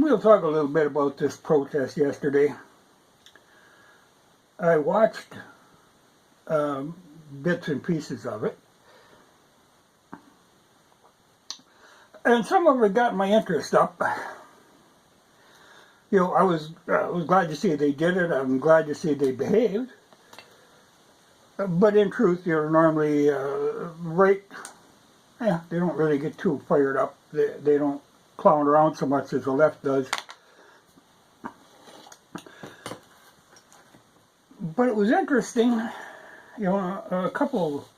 we'll talk a little bit about this protest yesterday. I watched bits and pieces of it, and some of it got my interest up. You know, I was glad to see they did it. I'm glad to see they behaved. But in truth, you're normally they don't really get too fired up. They don't clown around so much as the left does. But it was interesting, you know, a couple,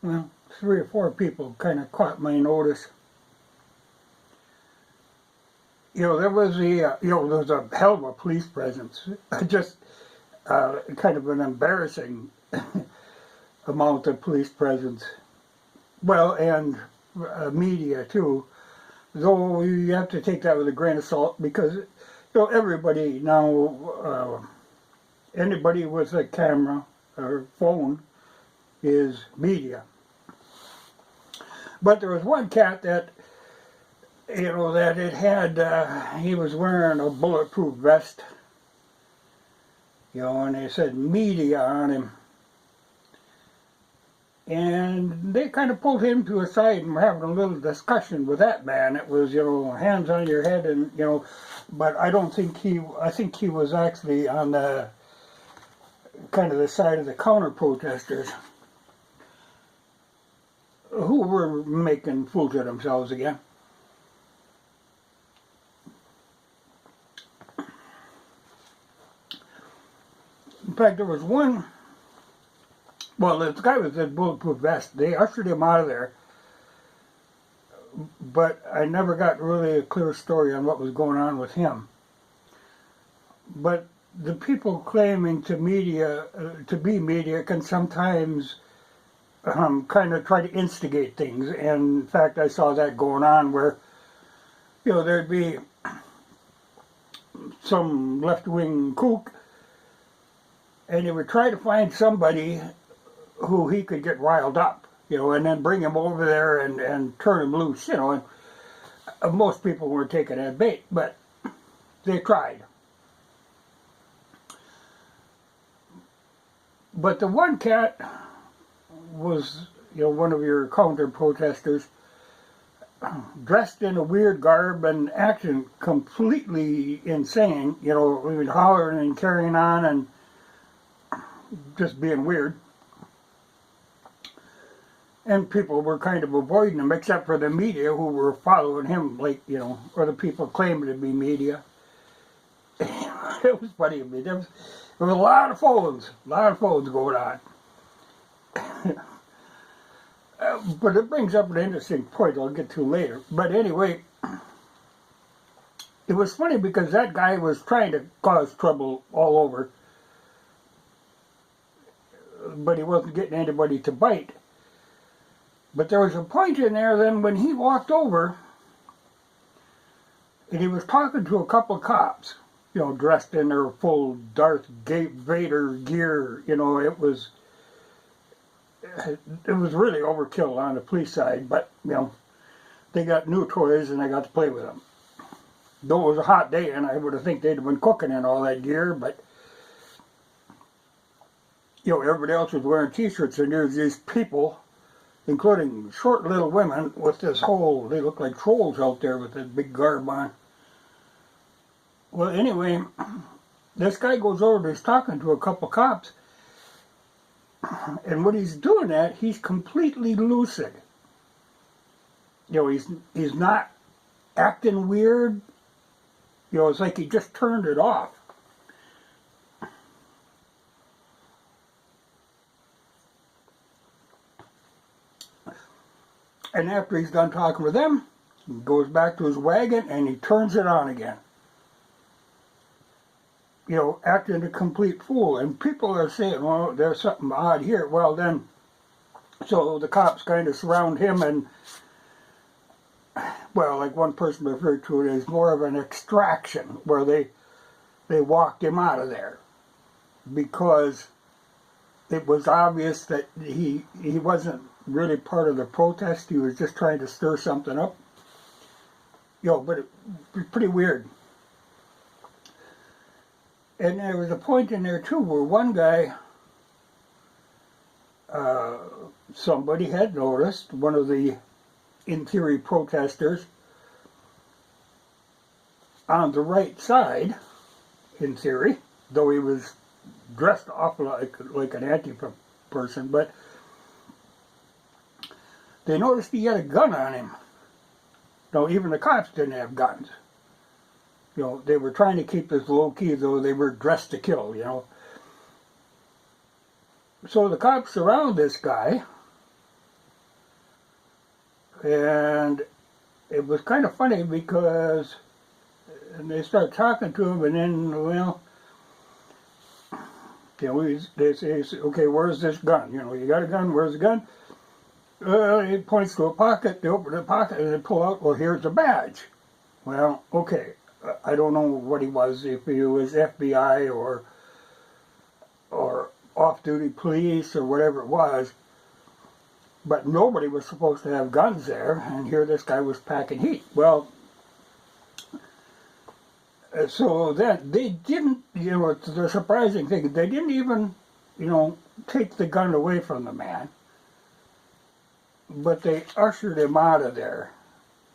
well, 3 or 4 people kind of caught my notice. You know, there was there was a hell of a police presence. Just kind of an embarrassing amount of police presence. Well, and media too. Though you have to take that with a grain of salt, because you know everybody now, anybody with a camera or phone is media. But there was one cat that, you know, that it had, he was wearing a bulletproof vest, you know, and they said media on him. And they kind of pulled him to a side and were having a little discussion with that man. It was, you know, hands on your head, and, you know, but I don't think I think he was actually on the, kind of the side of the counter-protesters who were making fools of themselves again. In fact, there was one. Well, this guy with the bulletproof vest, they ushered him out of there, but I never got really a clear story on what was going on with him. But the people claiming to be media can sometimes kind of try to instigate things, and in fact I saw that going on where, you know, there'd be some left-wing kook, and he would try to find somebody who he could get riled up, you know, and then bring him over there and turn him loose, you know. And most people weren't taking that bait, but they tried. But the one cat was, you know, one of your counter-protesters, dressed in a weird garb and acting completely insane, you know, even hollering and carrying on and just being weird. And people were kind of avoiding him, except for the media who were following him, like, you know, or the people claiming to be media. It was funny. I mean, there was a lot of phones going on. But it brings up an interesting point I'll get to later. But anyway, it was funny because that guy was trying to cause trouble all over, but he wasn't getting anybody to bite. But there was a point in there then when he walked over and he was talking to a couple of cops, you know, dressed in their full Darth Vader gear. You know, it was really overkill on the police side, but, you know, they got new toys and they got to play with them. Though it was a hot day and I would have think they'd have been cooking in all that gear, but, you know, everybody else was wearing t-shirts, and there's these people, including short little women, with this whole, they look like trolls out there with this big garb on. Well, anyway, this guy goes over, he's talking to a couple cops, and when he's doing that, he's completely lucid. You know, he's not acting weird. You know, it's like he just turned it off. And after he's done talking with them, he goes back to his wagon and he turns it on again. You know, acting a complete fool. And people are saying, well, there's something odd here. Well, then, so the cops kind of surround him and, well, like one person referred to it as more of an extraction, where they walked him out of there because it was obvious that he wasn't really part of the protest. He was just trying to stir something up. but it was pretty weird. And there was a point in there too where one guy, somebody had noticed, one of the, in theory, protesters on the right side, in theory, though he was dressed awful like an anti-person, but they noticed he had a gun on him. No, even the cops didn't have guns. They were trying to keep this low key, though they were dressed to kill, So the cops surround this guy, and it was kind of funny because they start talking to him, and then, they say, okay, where's this gun? You got a gun, where's the gun? He points to a pocket, they open the pocket, and they pull out, well, here's a badge. Well, okay, I don't know what he was, if he was FBI or off-duty police or whatever it was, but nobody was supposed to have guns there, and here this guy was packing heat. Well, so then they didn't, it's the surprising thing, they didn't even, take the gun away from the man, but they ushered him out of there.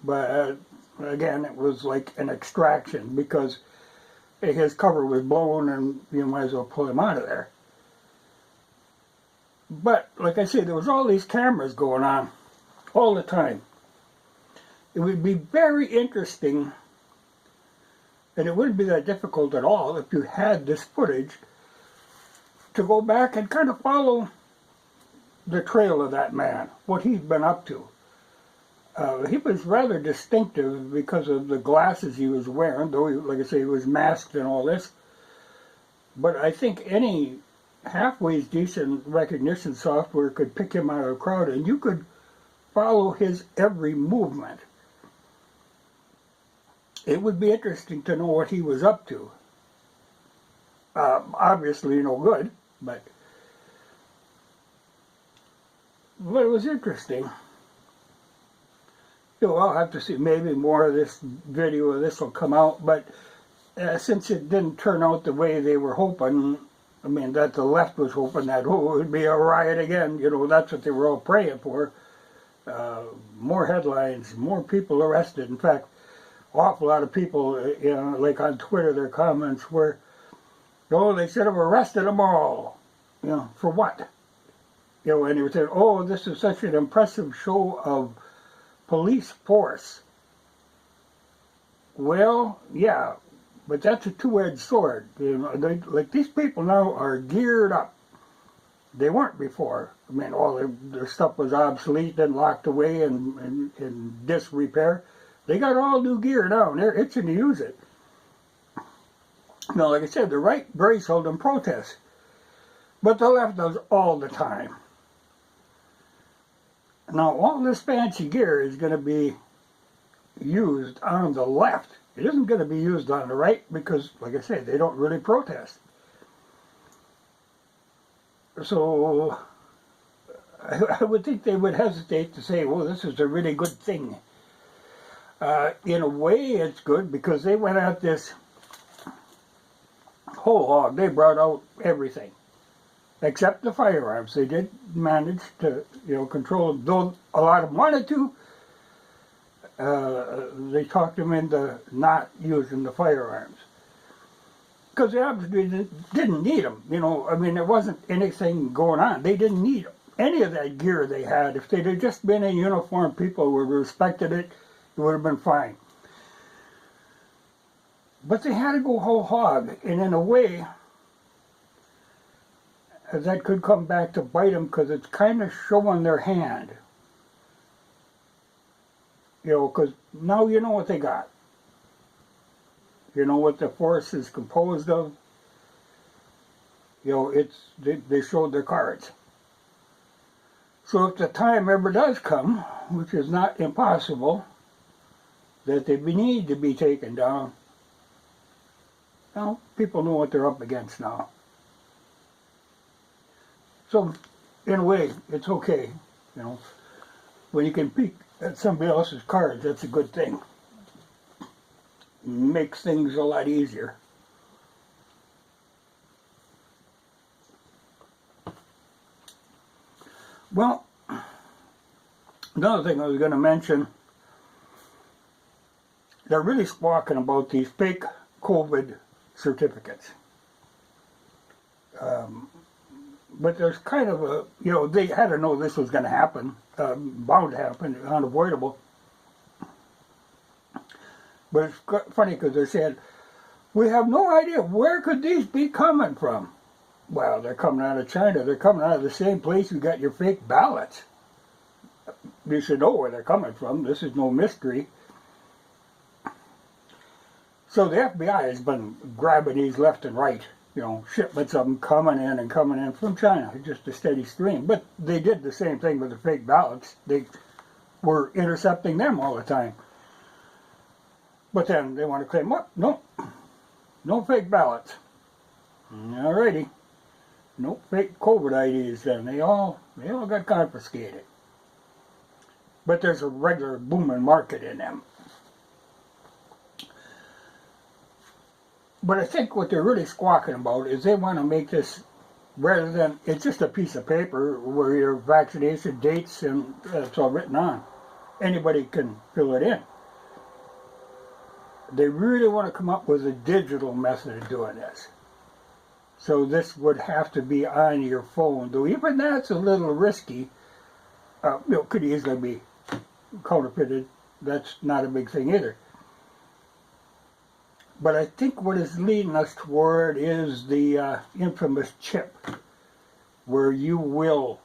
But again, it was like an extraction because his cover was blown and you might as well pull him out of there. But like I said, there was all these cameras going on all the time. It would be very interesting, and it wouldn't be that difficult at all if you had this footage, to go back and kind of follow the trail of that man, what he'd been up to. He was rather distinctive because of the glasses he was wearing, though, like I say, he was masked and all this. But I think any halfway decent recognition software could pick him out of the crowd, and you could follow his every movement. It would be interesting to know what he was up to. Obviously no good, but it was interesting. I'll have to see, maybe more of this video of this will come out, but since it didn't turn out the way they were hoping, I mean, that the left was hoping that, it would be a riot again, that's what they were all praying for. More headlines, more people arrested. In fact, awful lot of people, like on Twitter, their comments were, they should have arrested them all. For what? And they were saying, this is such an impressive show of police force. Well, yeah, but that's a two-edged sword. Like these people now are geared up. They weren't before. I mean, all their stuff was obsolete and locked away and in disrepair. They got all new gear now, and they're itching to use it. Like I said, the right very seldom protests, but the left does all the time. Now, all this fancy gear is going to be used on the left. It isn't going to be used on the right because, like I said, they don't really protest. So, I would think they would hesitate to say, well, this is a really good thing. In a way, it's good because they went at this whole hog. They brought out everything. Except the firearms. They did manage to, control them. Though a lot of them wanted to, they talked them into not using the firearms. Because they obviously didn't need them. I mean, there wasn't anything going on. They didn't need any of that gear they had. If they'd have just been in uniform, people would have respected it. It would have been fine. But they had to go whole hog. And in a way, that could come back to bite them because it's kind of showing their hand. Because now you know what they got. You know what the force is composed of. They showed their cards. So if the time ever does come, which is not impossible, that they need to be taken down, people know what they're up against now. So, in a way, it's okay, when you can peek at somebody else's cards, that's a good thing. makes things a lot easier. Well, another thing I was going to mention, they're really squawking about these fake COVID certificates. But there's kind of a, they had to know this was going to happen, bound to happen, unavoidable. But it's funny because they're saying, we have no idea, where could these be coming from? Well, they're coming out of China. They're coming out of the same place you got your fake ballots. You should know where they're coming from. This is no mystery. So the FBI has been grabbing these left and right. Shipments of them coming in from China. Just a steady stream. But they did the same thing with the fake ballots. They were intercepting them all the time. But then they want to claim, what? No fake ballots. Alrighty. No fake COVID IDs then. They all got confiscated. But there's a regular booming market in them. But I think what they're really squawking about is they want to make this, rather than, it's just a piece of paper where your vaccination dates and it's all written on. Anybody can fill it in. They really want to come up with a digital method of doing this. So this would have to be on your phone, though even that's a little risky. Could easily be counterfeited. That's not a big thing either. But I think what is leading us toward is the infamous chip, where you will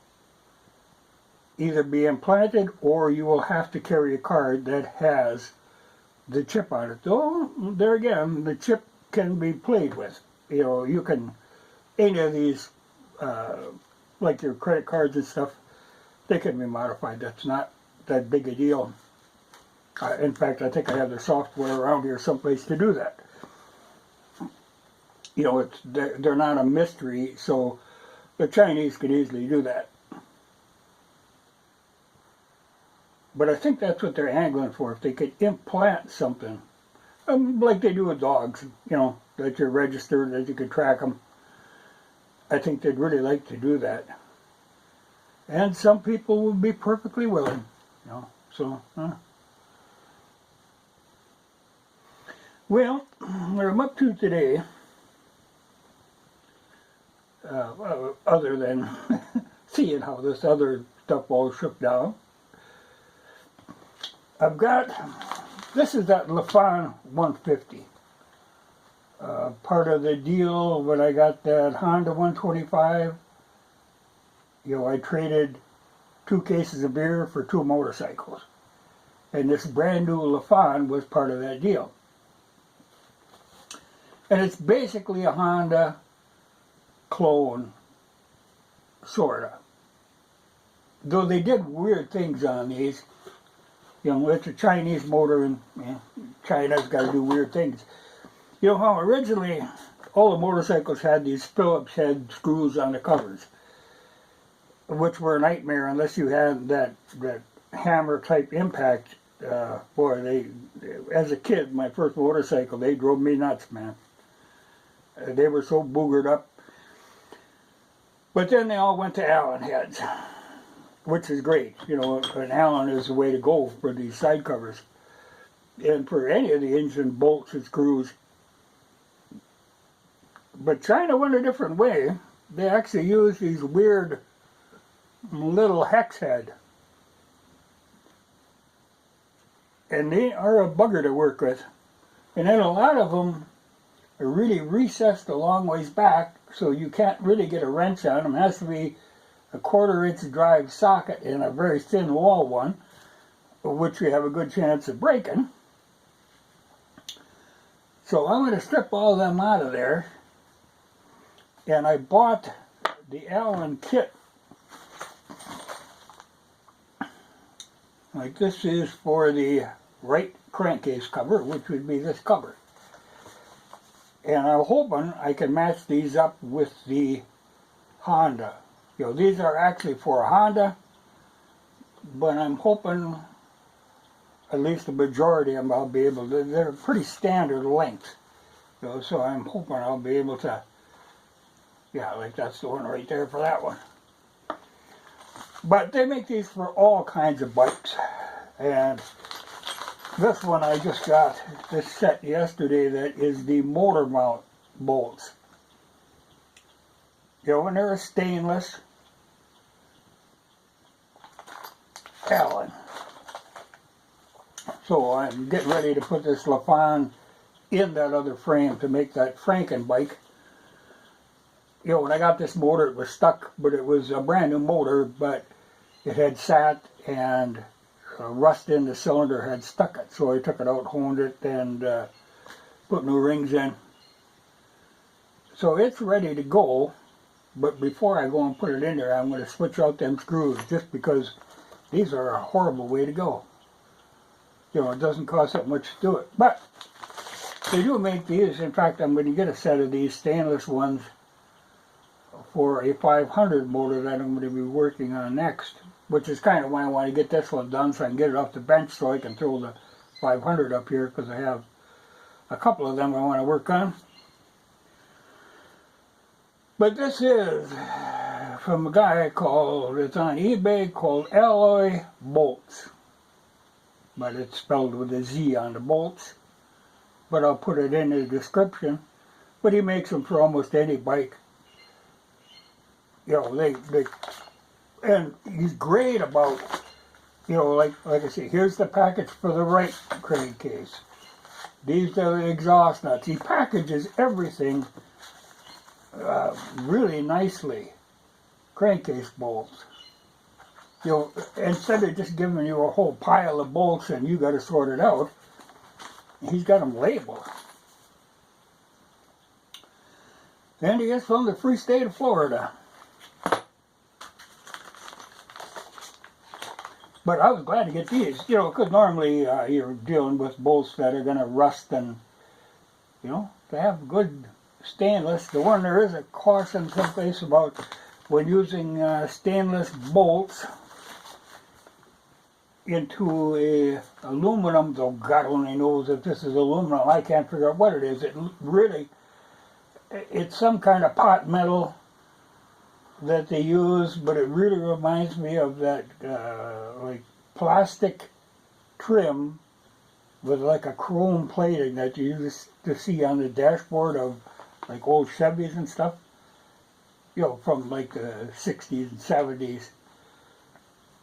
either be implanted or you will have to carry a card that has the chip on it. Though, there again, the chip can be played with. You can, any of these, like your credit cards and stuff, they can be modified. That's not that big a deal. In fact, I think I have the software around here someplace to do that. They're not a mystery, so the Chinese could easily do that. But I think that's what they're angling for. If they could implant something, like they do with dogs, that you're registered, that you could track them. I think they'd really like to do that. And some people would be perfectly willing, so. Well, what I'm up to today, other than seeing how this other stuff all shook down, I've got, this is that LaFon 150. Part of the deal when I got that Honda 125, I traded 2 cases of beer for 2 motorcycles. And this brand new LaFon was part of that deal. And it's basically a Honda clone, sorta. Though they did weird things on these. It's a Chinese motor, and China's got to do weird things. How originally all the motorcycles had these Phillips head screws on the covers, which were a nightmare unless you had that hammer type impact. Boy, as a kid, my first motorcycle, they drove me nuts, man. They were so boogered up. But then they all went to Allen heads, which is great. An Allen is the way to go for these side covers. And for any of the engine bolts and screws. But China went a different way. They actually used these weird little hex head. And they are a bugger to work with. And then a lot of them are really recessed a long ways back, so you can't really get a wrench on them. It has to be a 1/4-inch drive socket and a very thin wall one, which you have a good chance of breaking. So I'm going to strip all of them out of there. And I bought the Allen kit. Like this is for the right crankcase cover, which would be this cover. And I'm hoping I can match these up with the Honda. These are actually for a Honda, but I'm hoping at least the majority of them I'll be able to, they're pretty standard length. You know, so I'm hoping I'll be able to, yeah, like that's the one right there for that one. But they make these for all kinds of bikes. And this one I just got this set yesterday that is the motor mount bolts. You know, and they're a stainless Allen. So I'm getting ready to put this Lafon in that other frame to make that Franken bike. You know, when I got this motor, it was stuck, but it was a brand new motor, but it had sat and rust in the cylinder had stuck it. So I took it out, honed it, and put new rings in. So it's ready to go, but before I go and put it in there, I'm going to switch out them screws just because these are a horrible way to go. You know, it doesn't cost that much to do it. But they do make these. In fact, I'm going to get a set of these stainless ones for a 500 motor that I'm going to be working on next, which is kind of why I want to get this one done so I can get it off the bench so I can throw the 500 up here, because I have a couple of them I want to work on. But this is from a guy called, it's on eBay, called alloyboltz. But it's spelled with a Z on the bolts. But I'll put it in the description. But he makes them for almost any bike. You know, and he's great about, you know, like I said, here's the package for the right crankcase. These are the exhaust nuts. He packages everything really nicely. Crankcase bolts. You know, instead of just giving you a whole pile of bolts and you got to sort it out, he's got them labeled. And he is from the free state of Florida. But I was glad to get these, you know, because normally you're dealing with bolts that are going to rust, and, you know, to have good stainless. The one, there is a caution someplace about when using stainless bolts into a aluminum, though God only knows if this is aluminum, I can't figure out what it is. It really, it's some kind of pot metal that they use, but it really reminds me of that like plastic trim with like a chrome plating that you used to see on the dashboard of like old Chevys and stuff, you know, from like the 60s and 70s.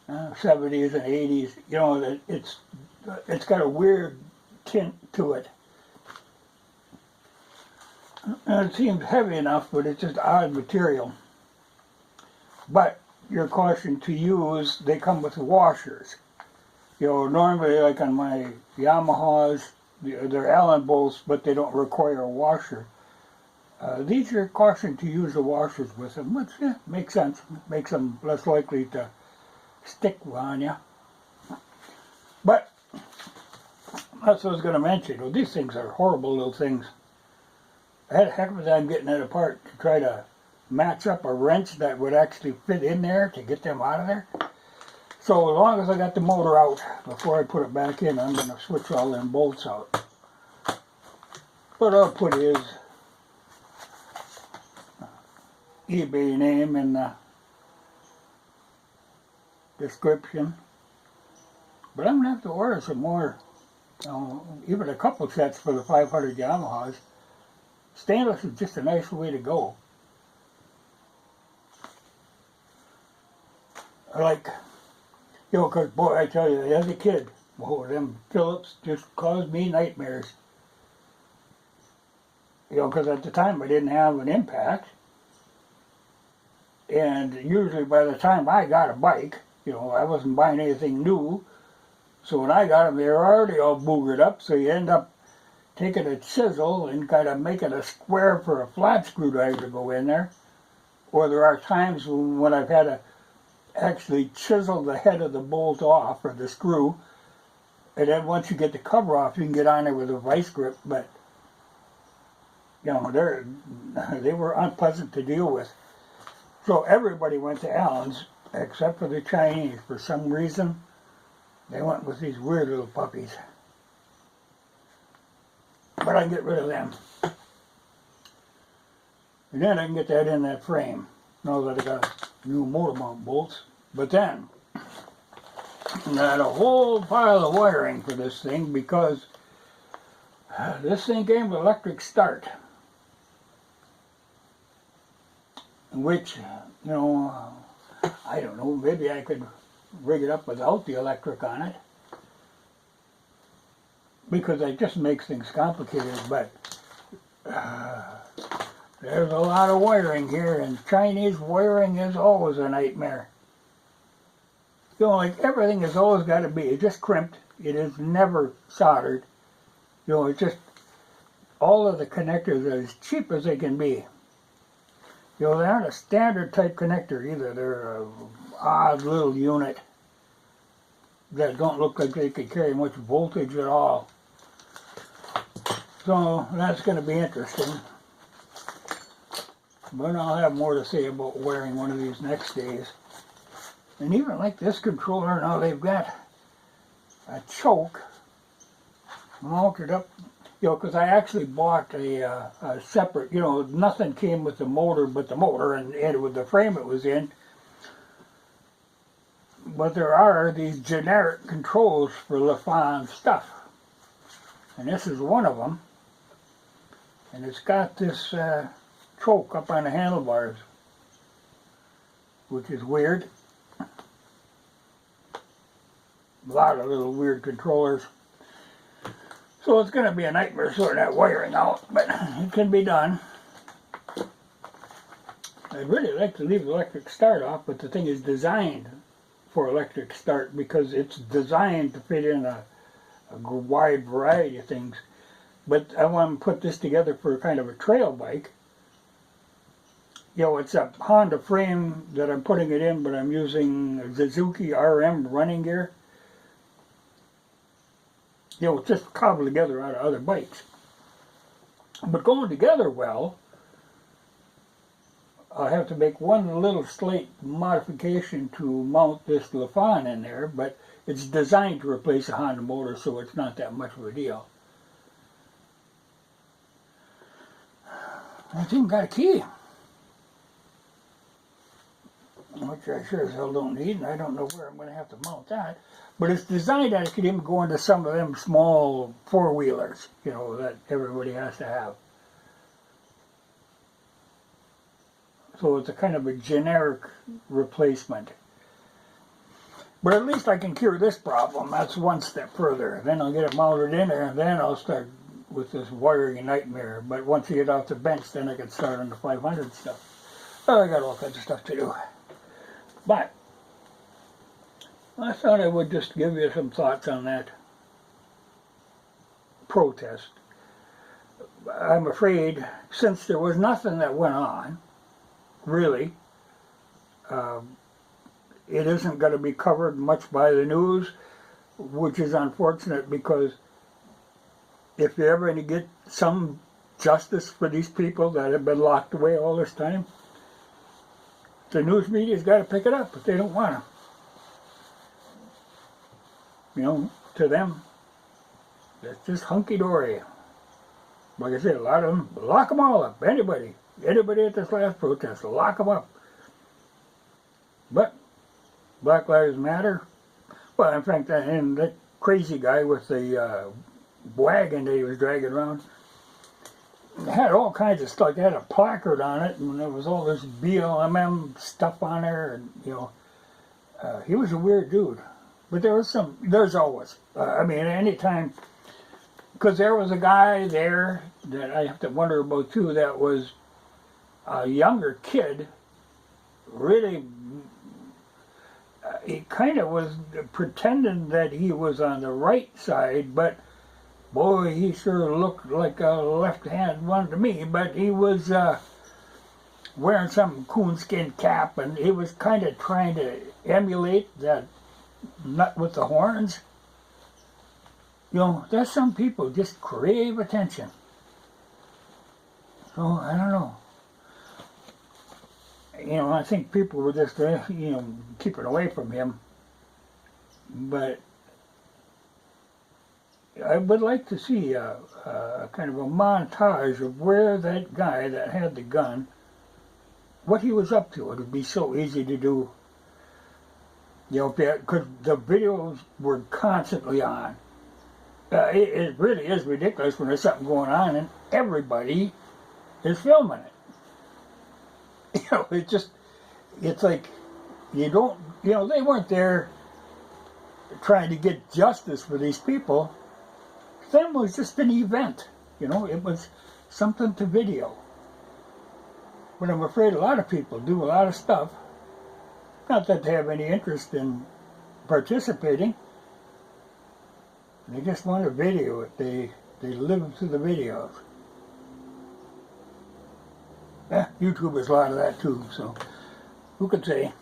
70s and 80s, you know, it's got a weird tint to it. And it seems heavy enough, but it's just odd material. But you're cautioned to use, they come with washers. You know, normally like on my Yamahas, they're Allen bolts, but they don't require a washer. These are cautioned to use the washers with them, which makes sense, makes them less likely to stick on you. But that's what I was going to mention. Well, these things are horrible little things. I had a heck of a time getting it apart to try to match up a wrench that would actually fit in there to get them out of there. So as long as I got the motor out before I put it back in, I'm going to switch all them bolts out. But I'll put his eBay name in the description. But I'm going to have to order some more, you know, even a couple sets for the 500 Yamahas. Stainless is just a nice way to go. Like, you know, because boy, I tell you, as a kid, boy, them Phillips just caused me nightmares. You know, because at the time I didn't have an impact. And usually by the time I got a bike, you know, I wasn't buying anything new. So when I got them, they were already all boogered up. So you end up taking a chisel and kind of making a square for a flat screwdriver to go in there. Or there are times when I've had to actually chisel the head of the bolt off, or the screw. And then once you get the cover off, you can get on there with a vice grip. But, you know, they were unpleasant to deal with. So everybody went to Allen's, except for the Chinese. For some reason, They went with these weird little puppies. But I can get rid of them. And then I can get that in that frame. Now that I got new motor mount bolts. But then, I had a whole pile of wiring for this thing because this thing came with electric start. Which, you know, I don't know, maybe I could rig it up without the electric on it. Because it just makes things complicated, but there's a lot of wiring here, and Chinese wiring is always a nightmare. You know, like everything has always got to be, it's just crimped, it is never soldered. You know, it's just, all of the connectors are as cheap as they can be. You know, they aren't a standard type connector either. They're an odd little unit that don't look like they could carry much voltage at all. So that's going to be interesting. But I'll have more to say about wiring one of these next days. And even like this controller, now they've got a choke mounted up. You know, because I actually bought a separate, you know, nothing came with the motor but the motor and with the frame it was in. But there are these generic controls for LaFon stuff. And this is one of them. And it's got this choke up on the handlebars, which is weird. A lot of little weird controllers. So it's going to be a nightmare sorting that wiring out, but it can be done. I'd really like to leave the electric start off, but the thing is designed for electric start because it's designed to fit in a wide variety of things. But I want to put this together for kind of a trail bike. You know, it's a Honda frame that I'm putting it in, but I'm using a Suzuki RM running gear. You know, just cobbled together out of other bikes. But going together well, I have to make one little slight modification to mount this LaFon in there, but it's designed to replace a Honda motor, so it's not that much of a deal. It's even got a key, which I sure as hell don't need, and I don't know where I'm going to have to mount that. But it's designed that it could even go into some of them small four-wheelers, you know, that everybody has to have. So it's a kind of a generic replacement. But at least I can cure this problem. That's one step further. Then I'll get it mounted in there, and then I'll start with this wiring nightmare. But once you get off the bench, then I can start on the 500 stuff. Well, I got all kinds of stuff to do. But I thought I would just give you some thoughts on that protest. I'm afraid, since there was nothing that went on, really, it isn't going to be covered much by the news, which is unfortunate because if you're ever going to get some justice for these people that have been locked away all this time, the news media's got to pick it up if they don't want to. You know, to them, it's just hunky-dory. Like I said, a lot of them, lock them all up. Anybody at this last protest, lock them up. But Black Lives Matter, well, in fact, and that crazy guy with the wagon that he was dragging around, had all kinds of stuff. It had a placard on it, and there was all this BLM stuff on there, and, you know, he was a weird dude. But there's always, I mean, anytime, because there was a guy there that I have to wonder about too, that was a younger kid, really, he kind of was pretending that he was on the right side, but boy, he sure looked like a left-hand one to me, but he was wearing some coonskin cap, and he was kind of trying to emulate that nut with the horns. You know, there's some people just crave attention. So, I don't know. You know, I think people were just, you know, keeping away from him. But I would like to see a kind of a montage of where that guy that had the gun, what he was up to. It would be so easy to do, you know, because the videos were constantly on. It really is ridiculous when there's something going on and everybody is filming it. You know, it's like, you don't, you know, they weren't there trying to get justice for these people. That was just an event, you know, it was something to video. But I'm afraid a lot of people do a lot of stuff, not that they have any interest in participating, they just want to video it, they live through the videos. YouTube has a lot of that too, so who could say?